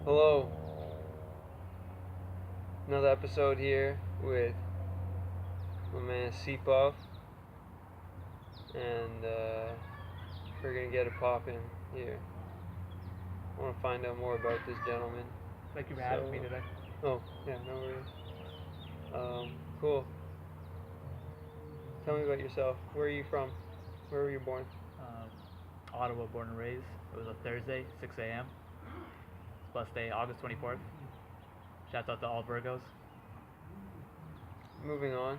Hello, another episode here with my man C-Puff, and we're gonna get it popping here. I want to find out more about this gentleman. Thank you for having me today. Oh, yeah, no worries. Cool. Tell me about yourself. Where are you from? Where were you born? Ottawa, born and raised. It was a Thursday, 6 a.m. Blessed day, August 24th. Shouts out to all Virgos. Moving on.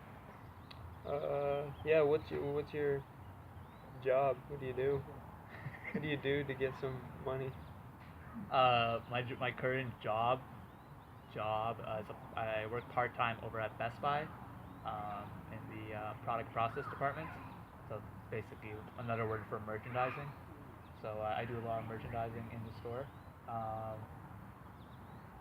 Yeah, what's your job? What do you do? What do you do to get some money? My current job I work part time over at Best Buy, in the product process department. So basically another word for merchandising. So I do a lot of merchandising in the store.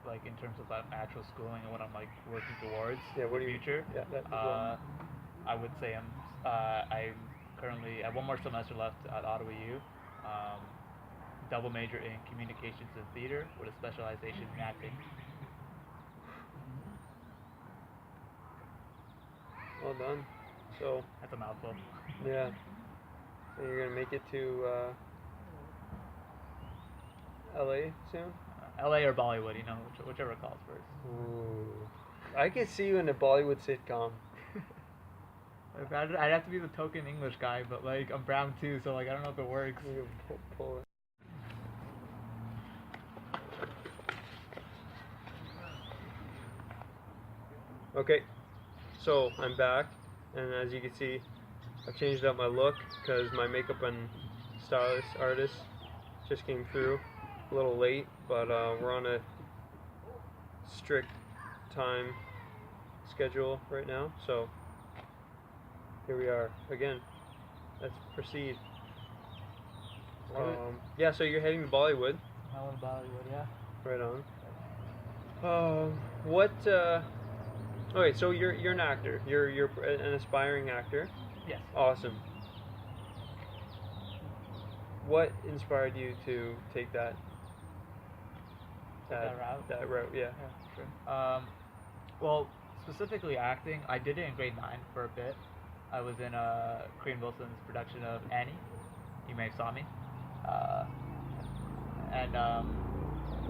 Like in terms of actual schooling and what I'm like working towards Yeah, what in do the you? future. Yeah, that as well. I would say I'm currently I have one more semester left at Ottawa U. Double major in communications and theater with a specialization in acting. Well done. So That's a mouthful. yeah, so you're gonna make it to LA soon? LA or Bollywood, whichever calls first. Ooh, I can see you in a Bollywood sitcom. I'd have to be the token English guy, but like I'm brown too, so like I don't know if it works. You can pull it. Okay, so I'm back, and as you can see, I've changed up my look because my makeup and stylist artist just came through a little late, but we're on a strict time schedule right now, so here we are again. Let's proceed. Yeah, so you're heading to Bollywood. I want Bollywood, yeah. Right on. What? Okay, so you're an actor. You're an aspiring actor. Yes. Awesome. What inspired you to take that route? That route, yeah. Yeah, sure. Well, specifically acting, I did it in grade 9 for a bit. I was in Korean Wilson's production of Annie. You may have saw me. And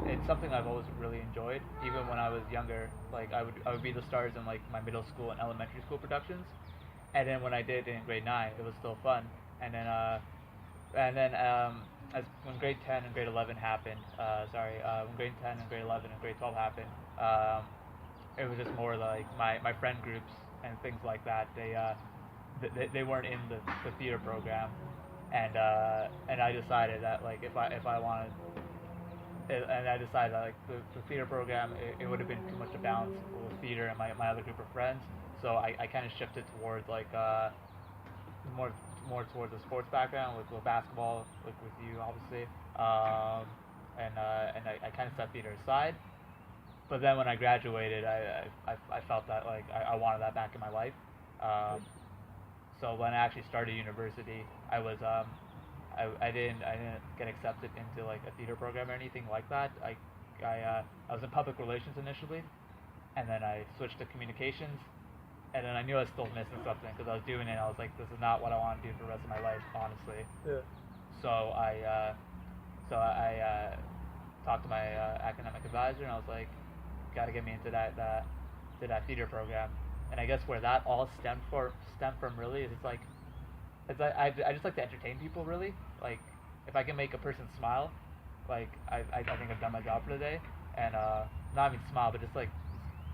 it's something I've always really enjoyed. Even when I was younger, like I would be the stars in like my middle school and elementary school productions. And then when I did it in grade 9, it was still fun. And then as when grade 10 and grade 11 happened, when grade 10 and grade 11 and grade 12 happened, it was just more like my friend groups and things like that. They weren't in the theater program, and I decided that like if I wanted, and I decided that like the theater program it would have been too much to balance with theater and my other group of friends. So I kind of shifted towards like more towards the sports background with basketball, like with you obviously, and I kind of set theater aside. But then when I graduated, I felt that like I wanted that back in my life. So when I actually started university, I didn't get accepted into like a theater program or anything like that. I was in public relations initially, and then I switched to communications, and then I knew I was still missing something because I was doing it. And I was like, this is not what I want to do for the rest of my life, honestly. Yeah. So I talked to my academic advisor, and I was like, got to get me into that theater program. And I guess where that all stemmed from really is I just like to entertain people really. Like if I can make a person smile, like I think I've done my job for the day. And not even smile, but just like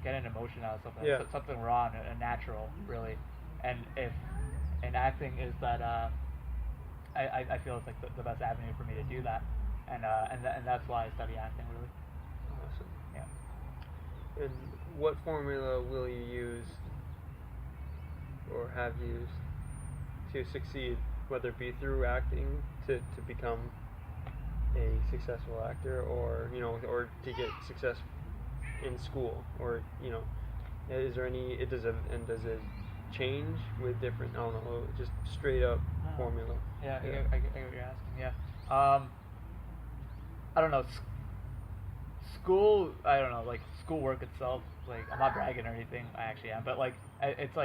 get an emotion out of something, Yeah. something raw and natural really. And if and acting is that I feel it's like the best avenue for me to do that. And that's why I study acting really. Awesome. Yeah. And what formula will you use or have used to succeed, whether it be through acting to become a successful actor, or or to get success in school, or is there any? Does it change with different? I don't know, just straight up formula. Yeah, I get what you're asking. Yeah. I don't know. school, I don't know, like schoolwork itself, like I'm not bragging or anything, I actually am, but like it's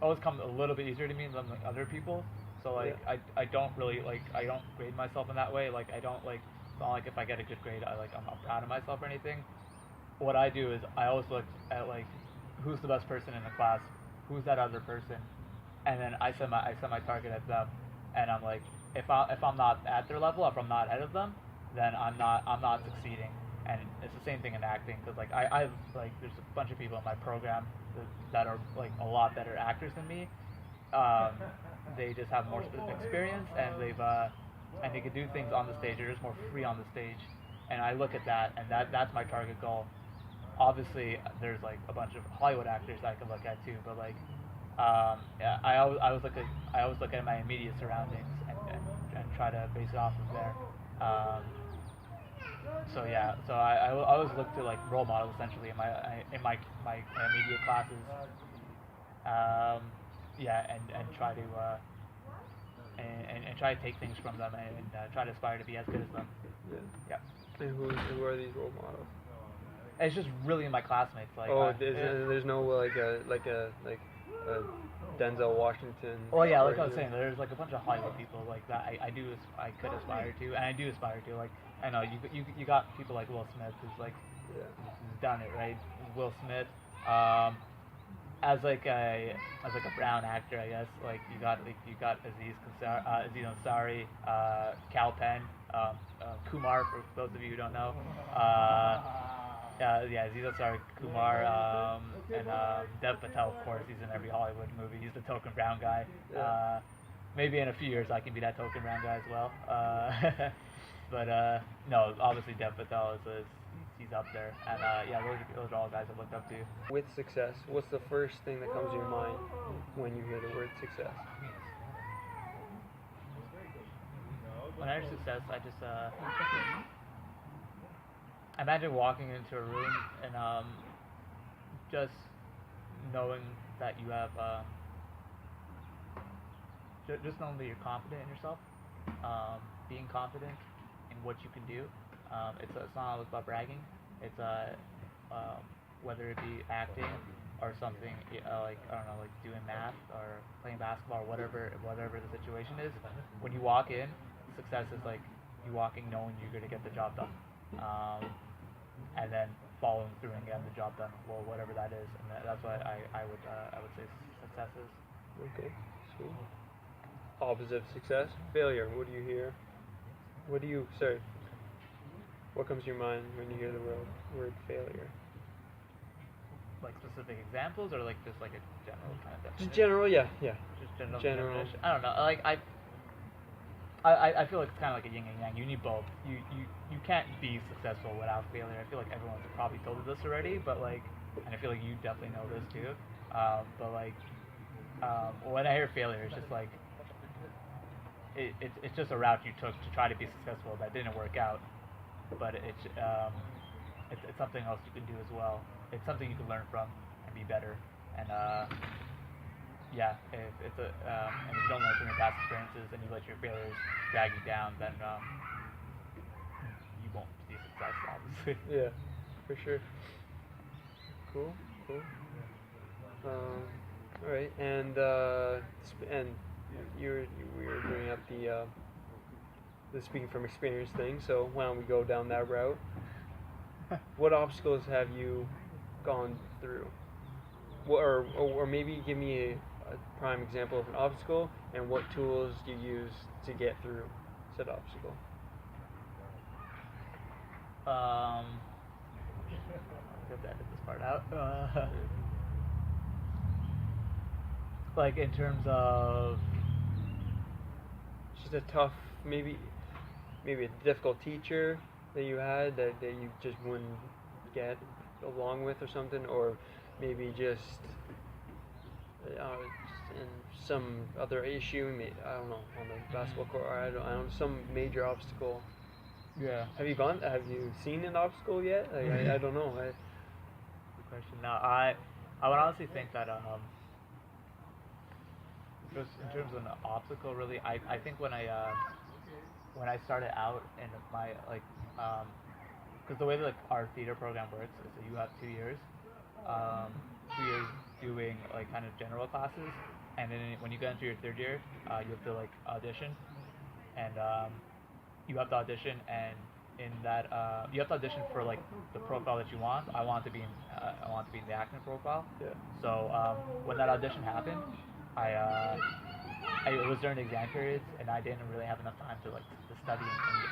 always come a little bit easier to me than like other people. So like Yeah. I don't really like I don't grade myself in that way. Like I don't like it's not like if I get a good grade I'm proud of myself or anything. What I do is I always look at like who's the best person in the class, who's that other person, and then I set my target at them, and I'm like if I'm not at their level, if I'm not ahead of them, then I'm not succeeding. And it's the same thing in acting because like I've like there's a bunch of people in my program that are like a lot better actors than me. Um, they just have more experience and they can do things on the stage. They're just more free on the stage, and I look at that and that's my target goal. Obviously, there's like a bunch of Hollywood actors that I can look at too, but like yeah, I always look at my immediate surroundings and try to base it off of there. So yeah, so I always look to like role models essentially in my immediate classes. Yeah, and try to and try to take things from them and try to aspire to be as good as them. Yeah. Yeah, And who are these role models? it's just really my classmates. Like, Oh, yeah. there's no like a Denzel Washington. Well, yeah, or like I was anything? saying, there's like a bunch of Hollywood people like that. I could aspire to, and I do aspire to. Like I know you got people like Will Smith who's like Yeah. who's done it right. Will Smith, as like a brown actor, I guess. Like you got Aziz Ansari, Cal Penn, Kumar for those of you who don't know. Yeah, Aziz Ansari, Kumar, and Dev Patel, of course. He's in every Hollywood movie. He's the token brown guy. Yeah. Maybe in a few years I can be that token brown guy as well. But no, obviously Dev Patel is he's up there, and yeah, those are all guys I've looked up to. With success, what's the first thing that comes to your mind when you hear the word success? When I hear success, I just imagine walking into a room and just knowing that you have just knowing that you're confident in yourself, being confident in what you can do. It's not always about bragging. It's whether it be acting or something like I don't know, like doing math or playing basketball or whatever the situation is. When you walk in, success is like you walking knowing you're going to get the job done, and then following through and getting the job done. Well, whatever that is, and that's what I would say success is. Okay, sweet. Opposite of success, failure. What do you hear? Sorry. What comes to your mind when you hear the word failure? Like specific examples or like just like a general kind of definition? Just general, yeah. Just general. General. Definition. I don't know. Like I feel like it's kind of like a yin and yang. You need both. You can't be successful without failure. I feel like everyone's probably told you this already, but like, and I feel like you definitely know this too. But like, when I hear failure, it's just like it's just a route you took to try to be successful that didn't work out. But it's something else you can do as well. It's something you can learn from and be better. And yeah, if it's and if you don't learn from your past experiences and you let your failures drag you down, then you won't see success, obviously. Yeah, for sure. Cool. All right, and we were bringing up the speaking from experience thing. So why don't we go down that route? What obstacles have you gone through? Or maybe give me a prime example of an obstacle and what tools you use to get through said obstacle. I have to edit this part out. Like in terms of Just a tough, maybe a difficult teacher that you had that you just wouldn't get along with or something, or maybe just in some other issue, I don't know, on the basketball court, or I don't some major obstacle. yeah. Have you seen an obstacle yet? Like, I don't know. Good question. Now I would honestly think that just in terms of an obstacle, really, I think when I started out in my like because the way that like our theater program works is that you have 2 years, 2 years doing like kind of general classes, and then when you get into your third year, you have to like audition, and you have to audition, and in that you have to audition for like the profile that you want. I want to be in the acting profile. Yeah. So when that audition happened, it was during the exam periods, and I didn't really have enough time to like to study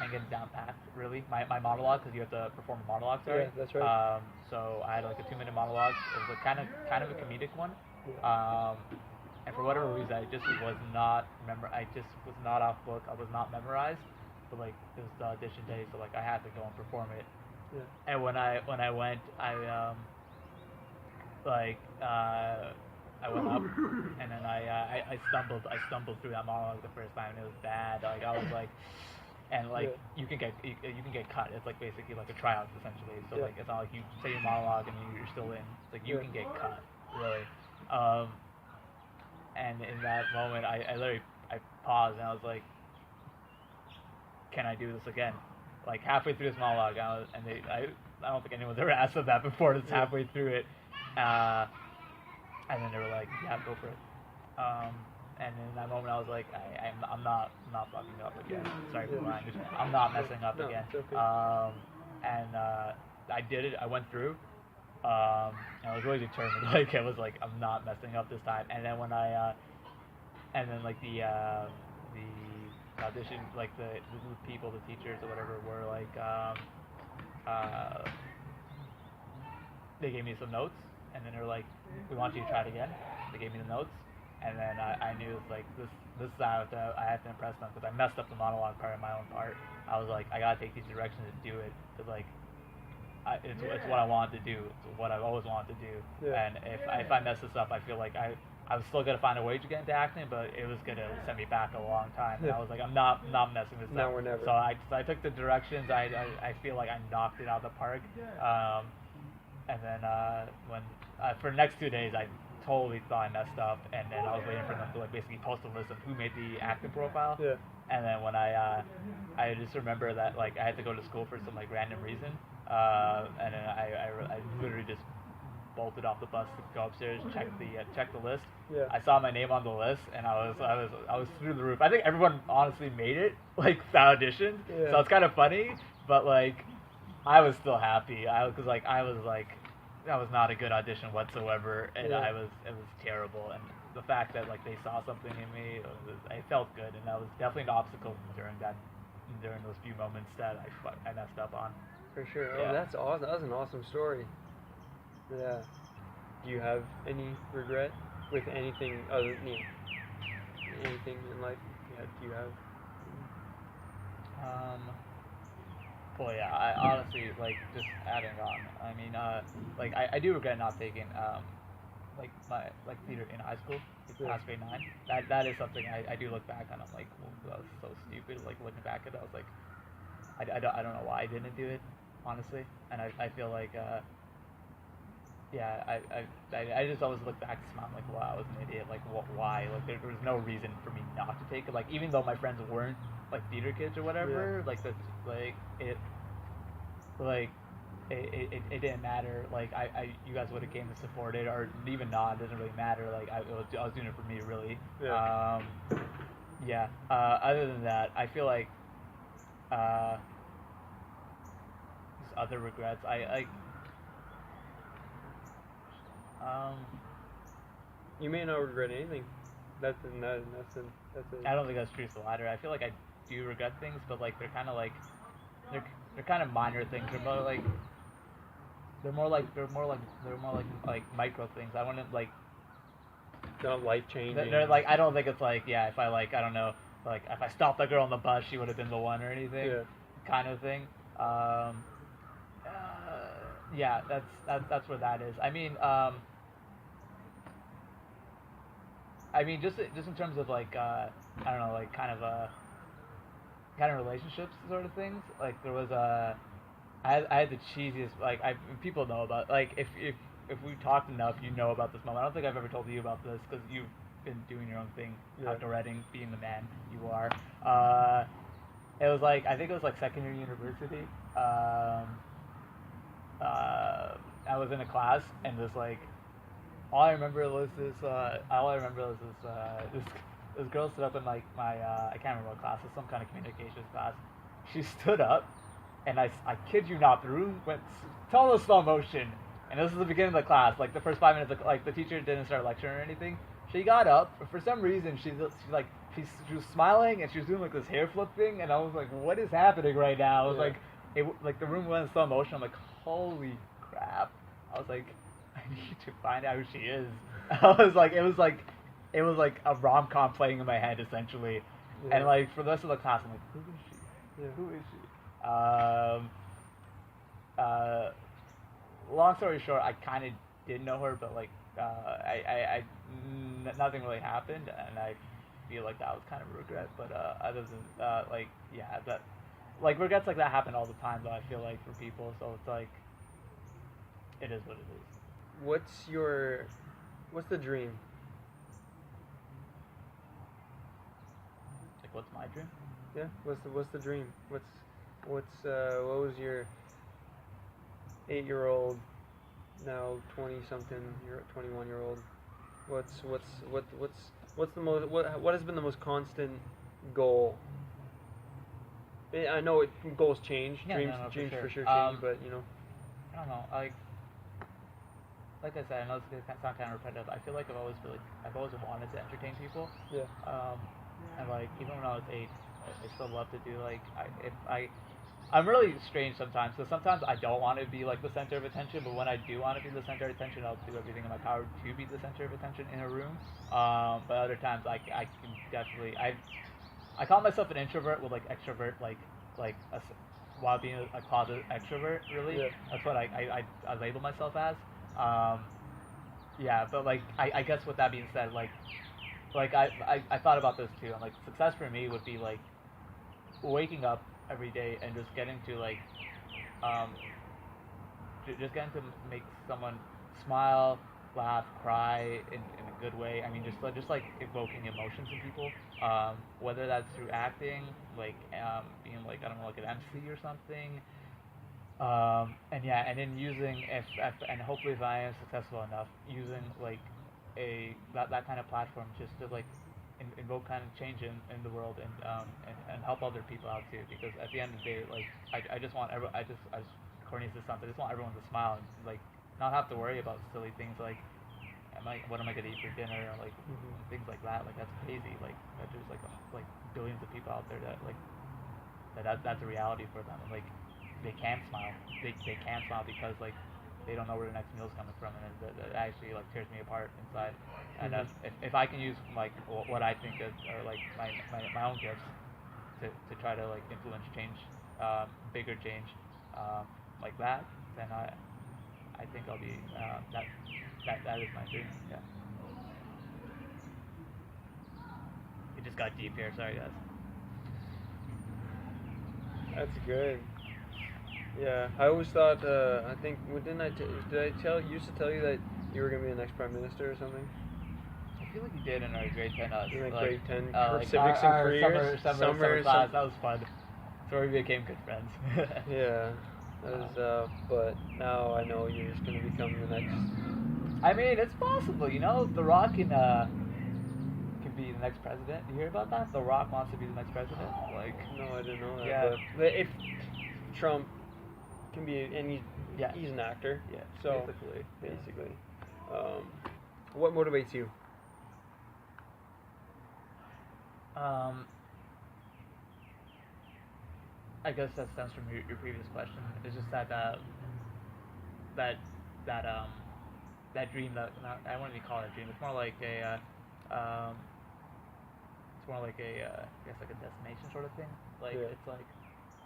and get it down packed. Really, my monologue, because you have to perform a monologue. Sorry. Yeah, that's right. So I had like a 2-minute monologue. It was like kind of a comedic one. Yeah. And for whatever reason, I just was not I just was not off book. I was not memorized. But like it was the audition day, so like I had to go and perform it. Yeah. And when I went, I went up, and then I stumbled through that monologue the first time, and it was bad. Like I was like, and like you can get cut. It's like basically like a tryout essentially. So like it's not like you say your monologue and you're still in. It's like you can get cut really. And in that moment, I literally paused and I was like, can I do this again? Like halfway through this monologue, I don't think anyone's ever asked them that before. It's halfway through it, and then they were like, "Yeah, go for it." And in that moment, I was like, "I'm not fucking up again." Sorry for the language. I'm not messing up again. It's okay. And I did it. I went through. And I was really determined. Like I was like, I'm not messing up this time. And then when and then like the audition, like the people, the teachers or whatever, were like, they gave me some notes, and then they were like, we want you to try it again. They gave me the notes, and then I knew it was like this is how I had to impress them, because I messed up the monologue part of my own part. I was like, I gotta take these directions and do it, because like it's what I wanted to do. It's what I've always wanted to do. Yeah. And if I mess this up, I feel like I was still gonna find a way to get into acting, but it was gonna send me back a long time. And I was like, I'm not messing this up. Now or never. So I took the directions. I feel like I knocked it out of the park. And then when for the next 2 days, I totally thought I messed up, and then I was waiting for them to like basically post a list of who made the acting profile. Yeah. And then when I just remember that like I had to go to school for some like random reason, and then I literally just bolted off the bus to go upstairs, check the list. Yeah. I saw my name on the list, and I was through the roof. I think everyone honestly made it, like the audition. Yeah. So it's kind of funny, but like I was still happy. Because like that was not a good audition whatsoever, and Yeah. it was terrible. And the fact that like they saw something in me, I felt good, and that was definitely an obstacle during those few moments that I messed up on. For sure. Yeah. Oh, that's awesome. That was an awesome story. Yeah. Do you have any regret with anything other than anything in life? Yeah. Do you have? Well, yeah. I honestly like just adding on. I mean, like I do regret not taking like my theater in high school, past grade 9. That is something I do look back on. I'm like, well, that was so stupid. Like looking back at it, I was like, I don't know why I didn't do it, honestly. And I feel like yeah, I just always look back and smile. I'm like, wow, I was an idiot. Like, why? Like, there was no reason for me not to take it. Like, even though my friends weren't like theater kids or whatever, like that's like it didn't matter. Like, you guys would have came and supported, or even not. It doesn't really matter. Like, I was doing it for me, really. Yeah. Yeah. Other than that, I feel like just other regrets. I like. You may not regret anything. That's it. I don't think that's truthful either. I feel like I do regret things, but like they're kind of like they're kind of minor things. They're more like micro things. I wouldn't like. Not life changing. They're like I don't think it's like if I like I don't know like if I stopped that girl on the bus she would have been the one or anything. Yeah. Kind of thing. Yeah, that's where that is. I mean, just in terms of like I don't know, like kind of relationships sort of things. Like there was I had the cheesiest like people know about like if we talked enough, you know about this moment. I don't think I've ever told you about this because you've been doing your own thing, outdoor writing, being the man you are. It was like I think it was like second year university. was in a class and this like all I remember was this this girl stood up in like my I can't remember what class, it was some kind of communications class. She stood up and I kid you not, the room went total slow motion. And this is the beginning of the class, like the first 5 minutes, like the teacher didn't start lecturing or anything. She got up, but for some reason she was smiling and she was doing like this hair flip thing, and I was like, what is happening right now? I was like the room went in slow motion. I'm like, holy crap! I was like, I need to find out who she is. I was like, it was like a rom-com playing in my head essentially, and like for the rest of the class, I'm like, who is she? Who is she? Long story short, I kind of did know her, but like nothing really happened, and I feel like that was kind of a regret. But other than like that like regrets like that happen all the time, though I feel like for people, so it's like it is what it is. What's the dream? Like what's my dream? Yeah, what's the dream? What was your 8-year-old, now 20-something, 21-year-old? What's the most what has been the most constant goal? I know goals change, dreams for sure change, but you know. I don't know, like I said, I know it's gonna sound kind of repetitive. I feel like I've always wanted to entertain people. Yeah. And like even when I was 8, I still love to do like I'm really strange sometimes. So sometimes I don't want to be like the center of attention, but when I do want to be the center of attention, I'll do everything in my power to be the center of attention in a room. But other times I can definitely I call myself an introvert with like extrovert while being a closet extrovert. Really, that's what I label myself as. Yeah, but like I guess with that being said, like I thought about this too. And like success for me would be like waking up every day and just getting to like just getting to make someone smile, laugh, cry in a good way. I mean, just like evoking emotions in people, whether that's through acting, like being like I don't know, like an MC or something. And then using and hopefully if I am successful enough, using like that kind of platform just to like invoke kind of change in the world and help other people out too, because at the end of the day, like I just want I just corny as this sounds, I just want everyone to smile and like not have to worry about silly things like what am I gonna eat for dinner, or like things like that. Like that's crazy. Like that there's like billions of people out there that like that's a reality for them. And like they can smile. They can smile because like they don't know where the next meal's coming from, and that actually like tears me apart inside. And if I can use like what I think are like my own gifts to try to like influence change, bigger change, like that, then I think I'll be that is my dream. Yeah. It just got deep here. Sorry, guys. That's good. Yeah, I always thought. I think did I used to tell you that you were gonna be the next prime minister or something? I feel like you did in our grade 10. Grade 10 like civics and careers. Summer class. That was fun. So we became good friends. Yeah, that was. But now I know you're just gonna become the next. I mean, it's possible. You know, The Rock can be the next president. You hear about that? The Rock wants to be the next president. Like, no, I didn't know that. Yeah. But if Trump can be, and he's an actor. Yeah. So basically, what motivates you? I guess that stems from your previous question. It's just that dream that I wouldn't even call it a dream. It's more like a I guess like a destination sort of thing. Like it's like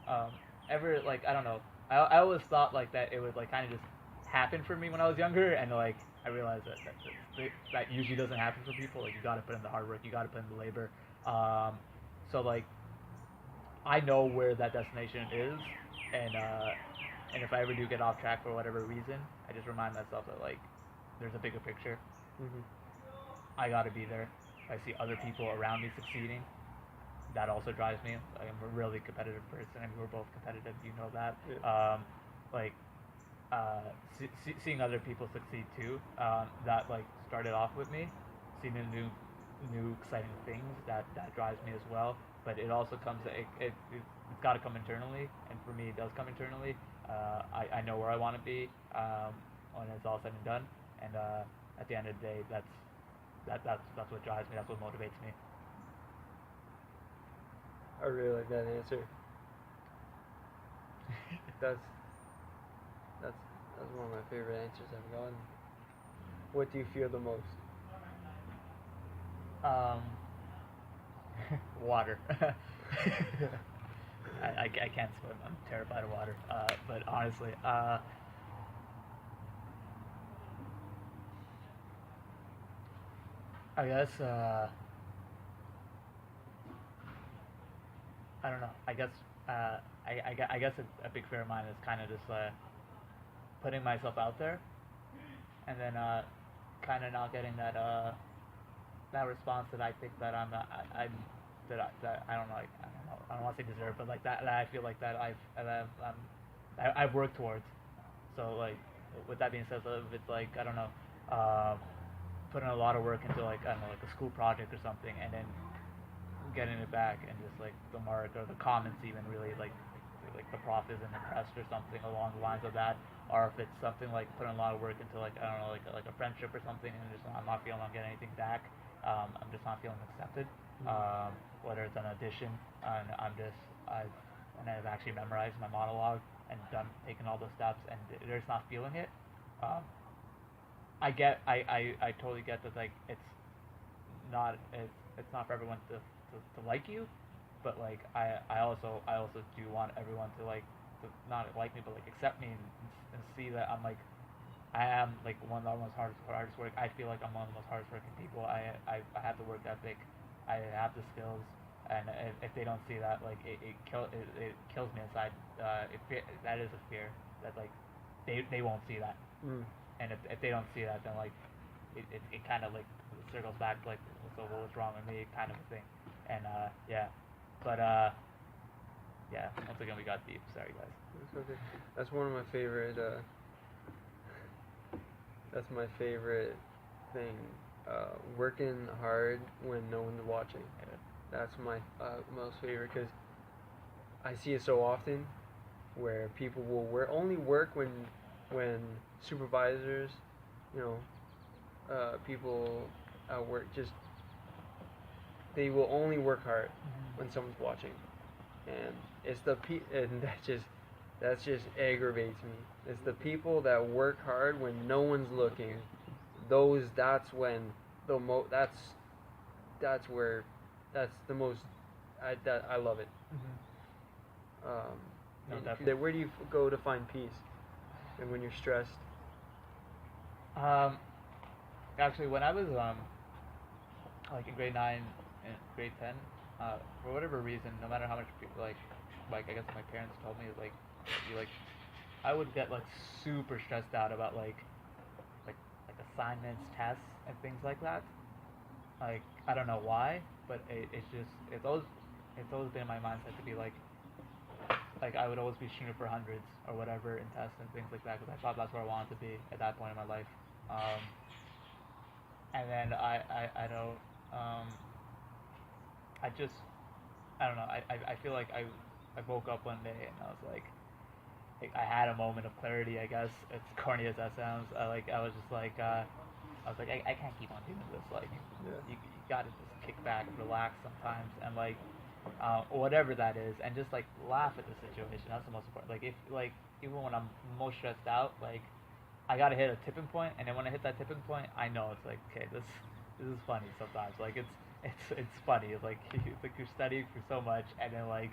I don't know. I always thought like that it would like kind of just happen for me when I was younger, and like I realized that usually doesn't happen for people. Like you got to put in the hard work, you got to put in the labor. So like I know where that destination is, and if I ever do get off track for whatever reason, I just remind myself that like there's a bigger picture. I got to be there. If I see other people around me succeeding, that also drives me. I'm a really competitive person. I mean, we're both competitive. You know that. Yeah. Like seeing other people succeed too, that like started off with me, seeing the new exciting things that drives me as well. But it also comes it's got to come internally, and for me it does come internally. I know where I want to be when it's all said and done, and at the end of the day, that's what drives me. That's what motivates me. I really like that answer. That's that's that's one of my favorite answers I've gotten. What do you fear the most? Water. I can't swim. I'm terrified of water. But honestly, I guess I don't know. I guess I guess a big fear of mine is kind of just putting myself out there, and then kind of not getting that response that I think that I don't know. Like, I don't want to say deserve, but like that I feel like that I've worked towards. So like with that being said, so if it's like I don't know, putting a lot of work into like I don't know like a school project or something, and then getting it back and just like the mark or the comments even really like the prof isn't impressed or something along the lines of that, or if it's something like putting a lot of work into like I don't know like a friendship or something and just I'm not feeling I'm getting anything back, I'm just not feeling accepted, whether it's an audition and I've actually memorized my monologue and taken all those steps and they're just not feeling it. I totally get that like it's not for everyone to like you, but like I also do want everyone to like to not like me but like accept me and see that I'm like I am like one of the most hardest work. I feel like I'm one of the most hardest working people. I have the work ethic, I have the skills, and if they don't see that, like it kills me inside. That is a fear that like they won't see that, and if they don't see that, then like it kind of like circles back to like so what was wrong with me kind of a thing, and yeah, but yeah. Once again, we got deep. Sorry, guys. That's okay. That's one of my favorite. That's my favorite thing. Working hard when no one's watching. Yeah. That's my most favorite because I see it so often where people will only work when supervisors, you know, people at work just they will only work hard when someone's watching, and it's and that just aggravates me. It's the people that work hard when no one's looking. That's when that's where that's the most I love it. No, definitely. Where do you go to find peace? And when you're stressed? Actually, when I was like in grade 9 and grade 10, for whatever reason, no matter how much people like I guess my parents told me like I would get like super stressed out about like assignments, tests, and things like that. Like I don't know why, but it's always been in my mindset to be like I would always be shooting for hundreds or whatever in tests and things like that because I thought that's where I wanted to be at that point in my life. And then I don't I don't know I feel like I woke up one day and I was like I had a moment of clarity. I guess it's corny as that sounds. I was just like I can't keep on doing this. Like you gotta just kick back, relax sometimes, and like whatever that is, and just like laugh at the situation. That's the most important. Like if like even when I'm most stressed out, like I gotta hit a tipping point, and then when I hit that tipping point, I know it's like okay, this is funny sometimes. Like it's funny. It's like you're studying for so much, and then like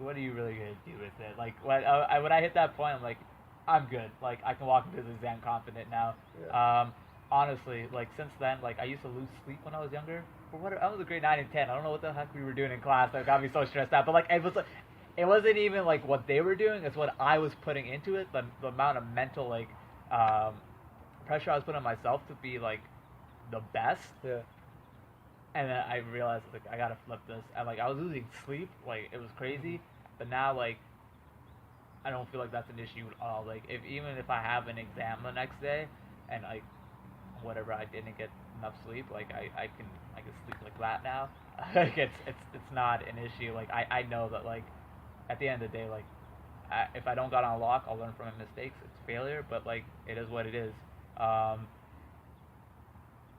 what are you really gonna do with it? Like when I hit that point, I'm like I'm good. Like I can walk into the exam confident now. Yeah. Honestly, like since then, like I used to lose sleep when I was younger. For what I was a grade 9 and 10. I don't know what the heck we were doing in class that got me so stressed out. But like it wasn't even like what they were doing. It's what I was putting into it. The amount of mental like pressure I was putting on myself to be like the best. Yeah. And then I realized like I gotta flip this. And like I was losing sleep. Like it was crazy. But now like I don't feel like that's an issue at all. Like even if I have an exam the next day and like whatever I didn't get enough sleep, like I can sleep like that now. Like it's not an issue. Like I know that like at the end of the day, like if I don't got on lock, I'll learn from my mistakes. It's failure, but like it is what it is.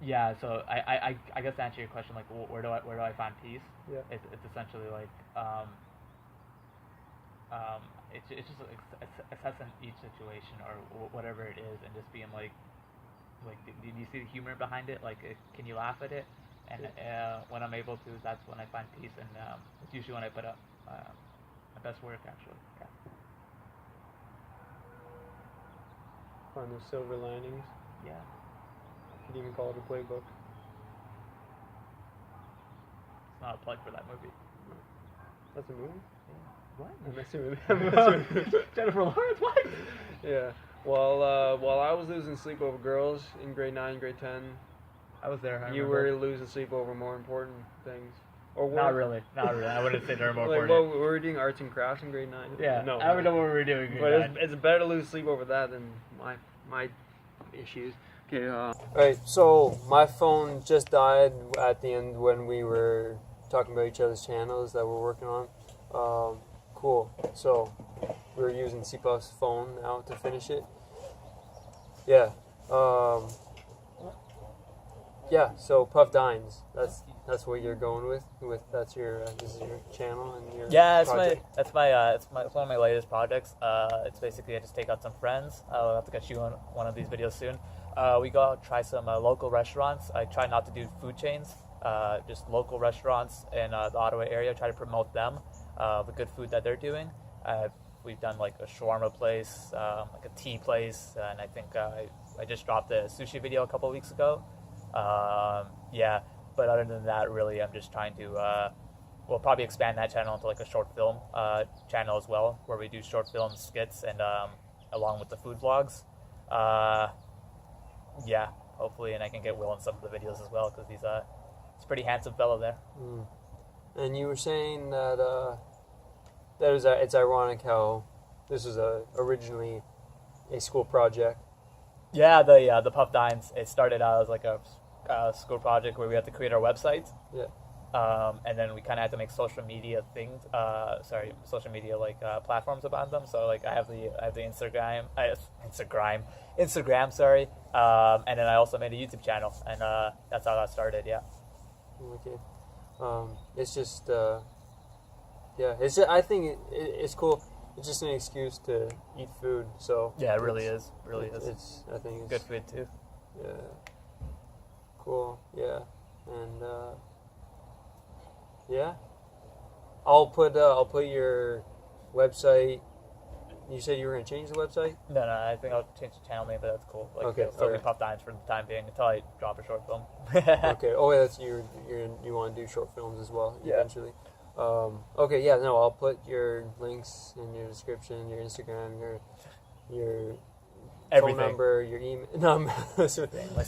Yeah, so I guess to answer your question, like where do I find peace? Yeah. It's essentially like it's just assessing each situation or whatever it is, and just being like do you see the humor behind it? Like can you laugh at it? And when I'm able to, that's when I find peace, and it's usually when I put up my best work actually. Yeah. Find those silver linings. Yeah. You could even call it a playbook. It's not a plug for that movie. That's a movie? What? I'm messing with you. Jennifer Lawrence, what? Yeah. While I was losing sleep over girls in grade 9, grade 10, I was there. you were losing sleep over more important things. Or what? Not really. I wouldn't say they're more like, important. well, we were doing arts and crafts in grade 9. Yeah. No. I don't know what we were doing. But it's better to lose sleep over that than my issues. Okay. Alright, so my phone just died at the end when we were talking about each other's channels that we're working on. Cool. So we're using C-Puff's phone now to finish it. Yeah. Yeah. So Puff Dines. That's what you're going with. That's your this is your channel and your project. It's one of my latest projects. It's basically I just take out some friends. I'll have to get you on one of these videos soon. We go out, try some local restaurants. I try not to do food chains, just local restaurants in the Ottawa area. Try to promote them, the good food that they're doing. We've done like a shawarma place, like a tea place, and I think I just dropped a sushi video a couple of weeks ago. Yeah, but other than that, really, I'm just trying to. We'll probably expand that channel into like a short film channel as well, where we do short film skits and along with the food vlogs. Yeah, hopefully, and I can get Will in some of the videos as well because he's a pretty handsome fellow there. Mm. And you were saying that it's ironic how this was originally a school project. Yeah, the Puff Dines. It started out as like a school project where we had to create our website. Yeah. And then we kind of had to make social media things. Social media like platforms about them. So like I have the Instagram. Sorry. And then I also made a YouTube channel, and that's how that started. Yeah. Okay. It's just yeah. It's just, I think it's cool. It's just an excuse to eat food. So yeah, it really is. It's I think it's good food too. Yeah. Cool. Yeah. And yeah. I'll put your website. You said you were gonna change the website? No, I think I'll change the channel name, but that's cool. Like, okay. It'll still be Puff Dines for the time being until I drop a short film. Okay. Oh, yeah, that's you want to do short films as well eventually. Okay. Yeah. No, I'll put your links in your description, your Instagram, your phone number, your email,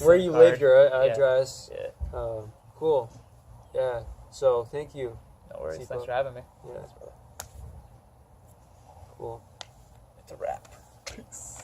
where you live, your address. Yeah. Cool. Yeah. So thank you. No worries. Thanks for having me. Yeah. Thanks, brother. Cool. It's a wrap. Peace.